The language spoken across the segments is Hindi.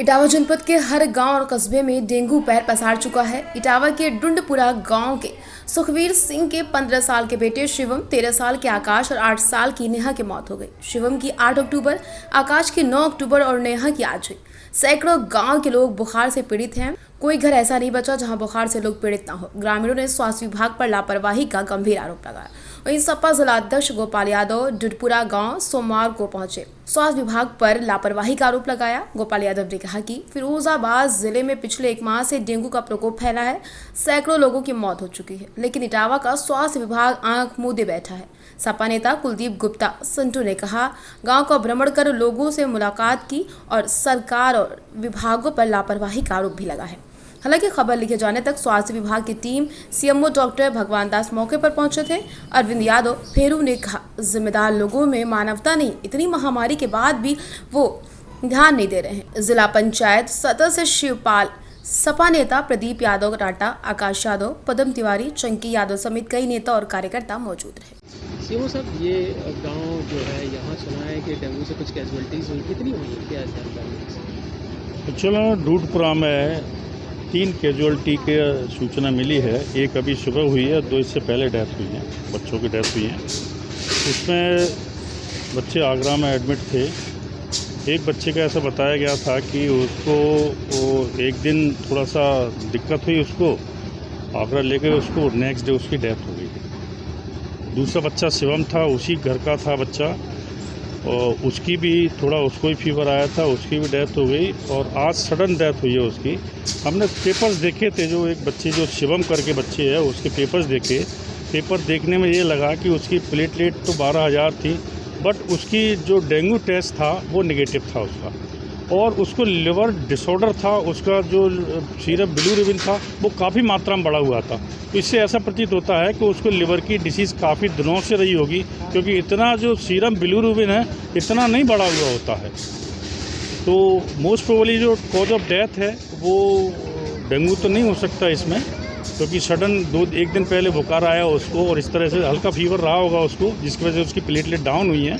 इटावा जनपद के हर गांव और कस्बे में डेंगू पैर पसार चुका है। इटावा के डुंडपुरा गांव के सुखवीर सिंह के 15 साल के बेटे शिवम, 13 साल के आकाश और 8 साल की नेहा की मौत हो गई। शिवम की 8 अक्टूबर, आकाश की 9 अक्टूबर और नेहा की आज हुई। सैकड़ों गांव के लोग बुखार से पीड़ित हैं। कोई घर ऐसा नहीं बचा जहां बुखार से लोग पीड़ित ना हो। ग्रामीणों ने स्वास्थ्य विभाग पर लापरवाही का गंभीर आरोप लगाया। वहीं सपा जिलाध्यक्ष गोपाल यादव डुडपुरा गांव सोमवार को पहुंचे, स्वास्थ्य विभाग पर लापरवाही का आरोप लगाया। गोपाल यादव ने कहा कि फिरोजाबाद जिले में पिछले 1 माह से डेंगू का प्रकोप फैला है। सैकड़ों लोगों की मौत हो चुकी है, लेकिन इटावा का स्वास्थ्य विभाग आंख मूंदे बैठा है। सपा नेता कुलदीप गुप्ता संटू ने कहा, गांव का भ्रमण कर लोगों से मुलाकात की और सरकार और विभागों पर लापरवाही का आरोप भी लगा है। हालांकि खबर लिखे जाने तक स्वास्थ्य विभाग की टीम सीएमओ डॉक्टर भगवान दास मौके पर पहुंचे थे। अरविंद यादव फेरू ने कहा, जिम्मेदार लोगों में मानवता नहीं, इतनी महामारी के बाद भी वो ध्यान नहीं दे रहे हैं। जिला पंचायत सदस्य शिवपाल, सपा नेता प्रदीप यादव टाटा, आकाश यादव, पदम तिवारी, चंकी यादव समेत कई नेता और कार्यकर्ता मौजूद रहे। सीएमओ साहब, ये गांव जो है यहाँ सुना है कि डेंगू से कुछ कैजुअलिटीज हुई, कितनी हुई, क्या जानकारी? चलो, डूडपुरा में 3 कैजुअलिटी की सूचना मिली है। एक अभी सुबह हुई है, 2 इससे पहले डेथ हुई है, बच्चों की डेथ हुई है। उसमें बच्चे आगरा में एडमिट थे। एक बच्चे का ऐसा बताया गया था कि उसको एक दिन थोड़ा सा दिक्कत हुई, उसको आगरा ले गए, उसको नेक्स्ट डे उसकी डेथ हो गई। दूसरा बच्चा शिवम था, उसी घर का था बच्चा, और उसकी भी थोड़ा, उसको ही फीवर आया था, उसकी भी डेथ हो गई। और आज सडन डेथ हुई है उसकी। हमने पेपर्स देखे थे, जो एक बच्चे जो शिवम करके बच्चे है उसके पेपर्स देखे। पेपर देखने में ये लगा कि उसकी प्लेटलेट तो 12,000 थी, बट उसकी जो डेंगू टेस्ट था वो नेगेटिव था उसका, और उसको लिवर डिसऑर्डर था, उसका जो सीरम बिलीरुबिन था वो काफ़ी मात्रा में बढ़ा हुआ था। तो इससे ऐसा प्रतीत होता है कि उसको लिवर की डिसीज़ काफ़ी दिनों से रही होगी, क्योंकि इतना जो सीरम बिलीरुबिन है इतना नहीं बढ़ा हुआ होता है। तो मोस्ट प्रोबेबली जो कॉज ऑफ डेथ है वो डेंगू तो नहीं हो सकता इसमें, क्योंकि सडन 1 दिन पहले बुखार आया उसको, और इस तरह से हल्का फीवर रहा होगा उसको, जिसकी वजह से उसकी प्लेटलेट डाउन हुई है।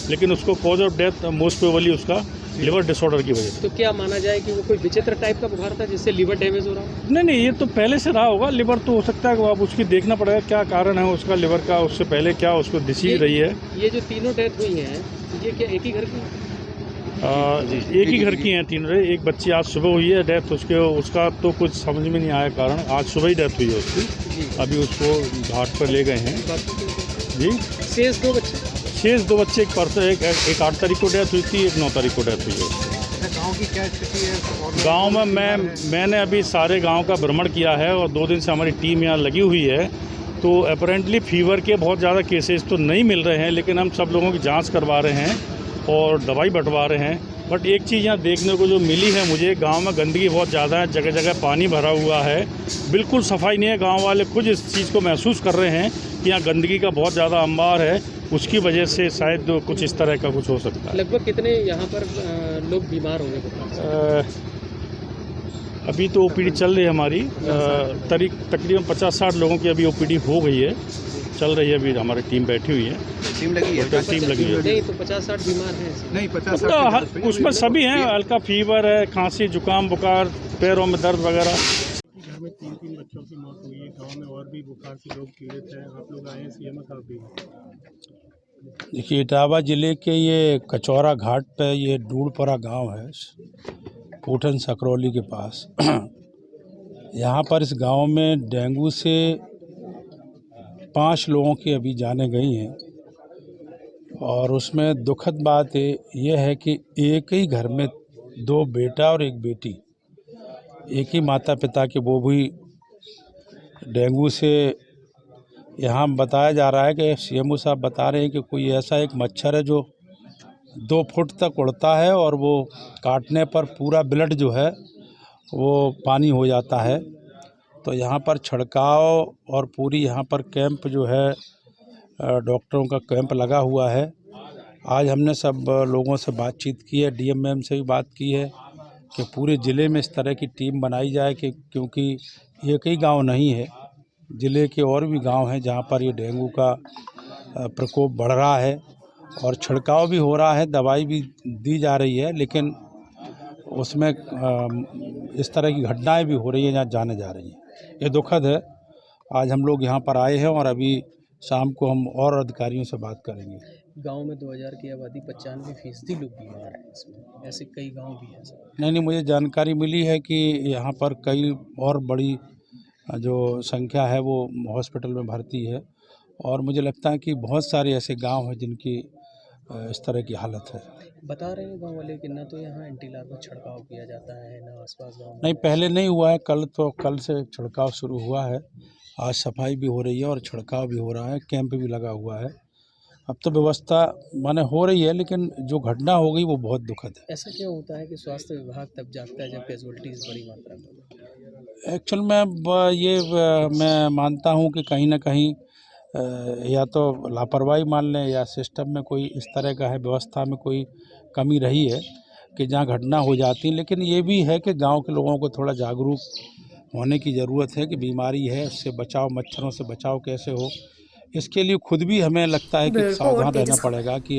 लेकिन उसको cause of death most probably उसका लिवर डिसऑर्डर की वजह से। तो क्या माना जाए कि वो कोई विचित्र टाइप का बुखार था जिससे लिवर डैमेज हो रहा हो? नहीं, ये तो पहले से रहा होगा। लिवर तो हो सकता है, अब उसकी देखना पड़ेगा क्या कारण है उसका लिवर का, उससे पहले क्या उसको डिसीज रही है। ये जो तीनों डेथ हुई हैं, ये क्या एक ही घर की? एक ही घर की हैं तीनों। एक बच्ची आज सुबह हुई है डेथ, उसका तो कुछ समझ में नहीं आया कारण, आज सुबह ही डेथ हुई है उसकी। अभी उसको घाट पर ले गए हैं जी। शेष 2 बच्चे? शेष 2 बच्चे, एक परसों, एक 8 तारीख को डेथ हुई थी, एक 9 तारीख को डेथ हुई है। गाँव की क्या स्थिति है? गांव में मैंने अभी सारे गांव का भ्रमण किया है, और 2 दिन से हमारी टीम यहाँ लगी हुई है। तो अपेरेंटली फीवर के बहुत ज़्यादा केसेस तो नहीं मिल रहे हैं, लेकिन हम सब लोगों की जांच करवा रहे हैं और दवाई बंटवा रहे हैं। बट एक चीज़ यहाँ देखने को जो मिली है मुझे, गांव में गंदगी बहुत ज़्यादा है, जगह जगह पानी भरा हुआ है, बिल्कुल सफाई नहीं है। गांव वाले खुद इस चीज़ को महसूस कर रहे हैं कि यहाँ गंदगी का बहुत ज़्यादा अंबार है, उसकी वजह से शायद कुछ इस तरह का कुछ हो सकता है। लगभग कितने यहाँ पर लोग बीमार होंगे? अभी तो ओपीडी चल रही है हमारी, तकरीबन 50-60 लोगों की अभी ओपीडी हो गई है, चल रही है। अभी हमारी टीम बैठी हुई है, टीम लगी है। नहीं तो 50-60 बीमार हैं? नहीं, 50-60 उसमें सभी हैं, हल्का फीवर है, खांसी, जुकाम, बुखार, पैरों में दर्द वगैरह। घर में 3 बच्चों की मौत हुई है। गांव में और भी बुखार से लोग पीड़ित हैं। आप लोग आए हैं, सीएमओ साहब भी। देखिए, इटावा ज़िले के ये कचौरा घाट पे ये डूडपुरा गांव है, पूठन सकरौली के पास। यहाँ पर इस गांव में डेंगू से 5 लोगों की अभी जानें गई हैं, और उसमें दुखद बात ये है कि एक ही घर में 2 बेटा और 1 बेटी, एक ही माता पिता के, वो भी डेंगू से। यहाँ बताया जा रहा है कि सीएमओ साहब बता रहे हैं कि कोई ऐसा एक मच्छर है जो 2 फुट तक उड़ता है, और वो काटने पर पूरा ब्लड जो है वो पानी हो जाता है। तो यहाँ पर छिड़काव और पूरी यहाँ पर कैंप जो है, डॉक्टरों का कैंप लगा हुआ है। आज हमने सब लोगों से बातचीत की है, डीएम मैम से भी बात की है कि पूरे ज़िले में इस तरह की टीम बनाई जाए, कि क्योंकि एक ही गांव नहीं है, ज़िले के और भी गांव हैं जहां पर ये डेंगू का प्रकोप बढ़ रहा है, और छिड़काव भी हो रहा है, दवाई भी दी जा रही है, लेकिन उसमें इस तरह की घटनाएं भी हो रही हैं जहाँ जाने जा रही हैं। ये दुखद है। आज हम लोग यहाँ पर आए हैं और अभी शाम को हम और अधिकारियों से बात करेंगे। गांव में 2000 की आबादी 95% लोग बीमार हैं इसमें, ऐसे कई गांव भी हैं सर। नहीं, मुझे जानकारी मिली है कि यहाँ पर कई और बड़ी जो संख्या है वो हॉस्पिटल में भर्ती है और मुझे लगता है कि बहुत सारे ऐसे गांव हैं जिनकी इस तरह की हालत है। बता रहे हैं गांव वाले कि ना तो यहाँ एंटी लार्वा छिड़काव किया जाता है ना आसपास गांव में। नहीं, पहले नहीं हुआ है, कल से छिड़काव शुरू हुआ है। आज सफाई भी हो रही है और छिड़काव भी हो रहा है, कैंप भी लगा हुआ है। अब तो व्यवस्था माने हो रही है, लेकिन जो घटना हो गई वो बहुत दुखद है। ऐसा क्यों होता है कि स्वास्थ्य विभाग तब जागता है जब कैजुअलिटीज़ बड़ी मात्रा में होती है? एक्चुअल में मैं मानता हूँ कि कहीं ना कहीं या तो लापरवाही मान लें या सिस्टम में कोई इस तरह का है, व्यवस्था में कोई कमी रही है कि जहाँ घटना हो जाती है। लेकिन ये भी है कि गांव के लोगों को थोड़ा जागरूक होने की ज़रूरत है कि बीमारी है, उससे बचाव, मच्छरों से बचाव कैसे हो, इसके लिए खुद भी हमें लगता है कि ब्यूरो रिपोर्ट सावधान रहना तेजस खबर। पड़ेगा कि